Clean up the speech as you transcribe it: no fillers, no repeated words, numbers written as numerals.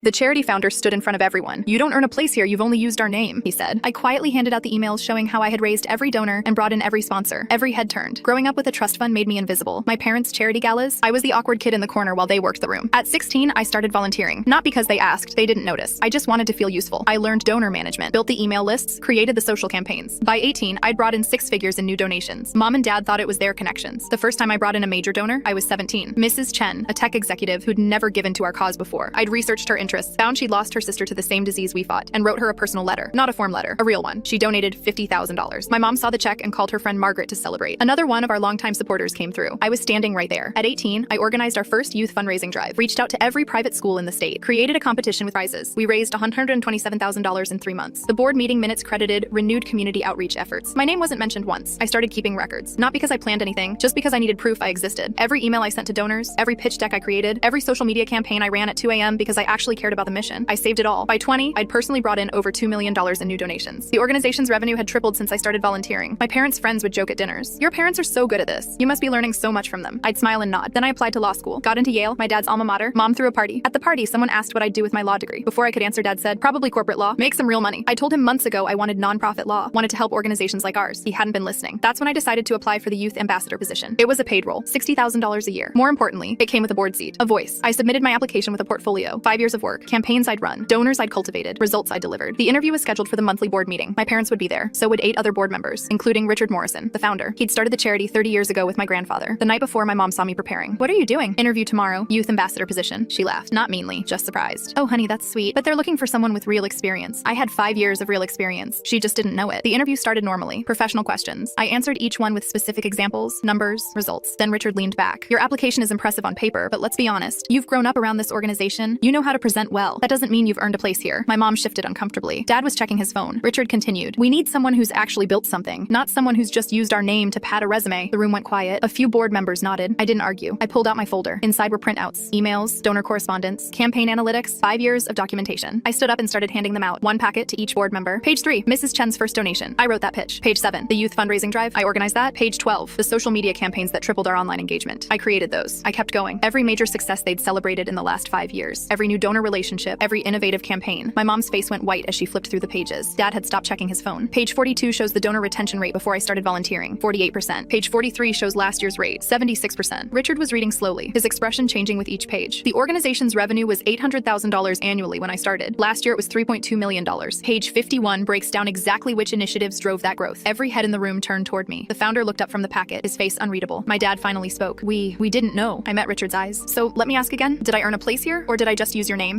The charity founder stood in front of everyone. "You don't earn a place here, you've only used our name," he said. I quietly handed out the emails showing how I had raised every donor and brought in every sponsor. Every head turned. Growing up with a trust fund made me invisible. My parents' charity galas, I was the awkward kid in the corner while they worked the room. At 16, I started volunteering. Not because they asked, they didn't notice. I just wanted to feel useful. I learned donor management, built the email lists, created the social campaigns. By 18, I'd brought in 6 figures in new donations. Mom and dad thought it was their connections. The first time I brought in a major donor, I was 17. Mrs. Chen, a tech executive who'd never given to our cause before. I'd researched her interests, found she'd lost her sister to the same disease we fought, and wrote her a personal letter. Not a form letter, a real one. She donated $50,000. My mom saw the check and called her friend Margaret to celebrate. Another one of our longtime supporters came through. I was standing right there. At 18, I organized our first youth fundraising drive, reached out to every private school in the state, created a competition with prizes. We raised $127,000 in 3 months. The board meeting minutes credited renewed community outreach efforts. My name wasn't mentioned once. I started keeping records, not because I planned anything, just because I needed proof I existed. Every email I sent to donors, every pitch deck I created, every social media campaign I ran at 2 a.m. because I actually cared about the mission. I saved it all. By 20, I'd personally brought in over $2 million in new donations. The organization's revenue had tripled since I started volunteering. My parents' friends would joke at dinners. "Your parents are so good at this. You must be learning so much from them." I'd smile and nod. Then I applied to law school, got into Yale, my dad's alma mater. Mom threw a party. At the party, someone asked what I'd do with my law degree. Before I could answer, Dad said, "Probably corporate law. Make some real money." I told him months ago I wanted nonprofit law, wanted to help organizations like ours. He hadn't been listening. That's when I decided to apply for the youth ambassador position. It was a paid role, $60,000 a year. More importantly, it came with a board seat, a voice. I submitted my application with a portfolio, 5 years of work, campaigns I'd run, donors I'd cultivated, results I delivered. The interview was scheduled for the monthly board meeting. My parents would be there. So would 8 other board members, including Richard Morrison, the founder. He'd started the charity 30 years ago with my grandfather. The night before, my mom saw me preparing. "What are you doing?" "Interview tomorrow, youth ambassador position." She laughed, not meanly, just surprised. "Oh, honey, that's sweet, but they're looking for someone with real experience." I had 5 years of real experience. She just didn't know it. The interview started normally, professional questions. I answered each one with specific examples, numbers, results. Then Richard leaned back. "Your application is impressive on paper, but let's be honest. You've grown up around this organization. You know how to present well. That doesn't mean you've earned a place here." My mom shifted uncomfortably. Dad was checking his phone. Richard continued, "We need someone who's actually built something, not someone who's just used our name to pad a resume." The room went quiet. A few board members nodded. I didn't argue. I pulled out my folder. Inside were printouts, emails, donor correspondence, campaign analytics, 5 years of documentation. I stood up and started handing them out, one packet to each board member. Page 3, Mrs. Chen's first donation. I wrote that pitch. Page 7, the youth fundraising drive. I organized that. Page 12, the social media campaigns that tripled our online engagement. I created those. I kept going. Every major success they'd celebrated in the last 5 years. Every new donor relationship. Every innovative campaign. My mom's face went white as she flipped through the pages. Dad had stopped checking his phone. Page 42 shows the donor retention rate before I started volunteering, 48%. Page 43 shows last year's rate, 76%. Richard was reading slowly, his expression changing with each page. The organization's revenue was $800,000 annually when I started. Last year it was $3.2 million. Page 51 breaks down exactly which initiatives drove that growth. Every head in the room turned toward me. The founder looked up from the packet, his face unreadable. My dad finally spoke. We didn't know." I met Richard's eyes. "So let me ask again, did I earn a place here, or did I just use your name?"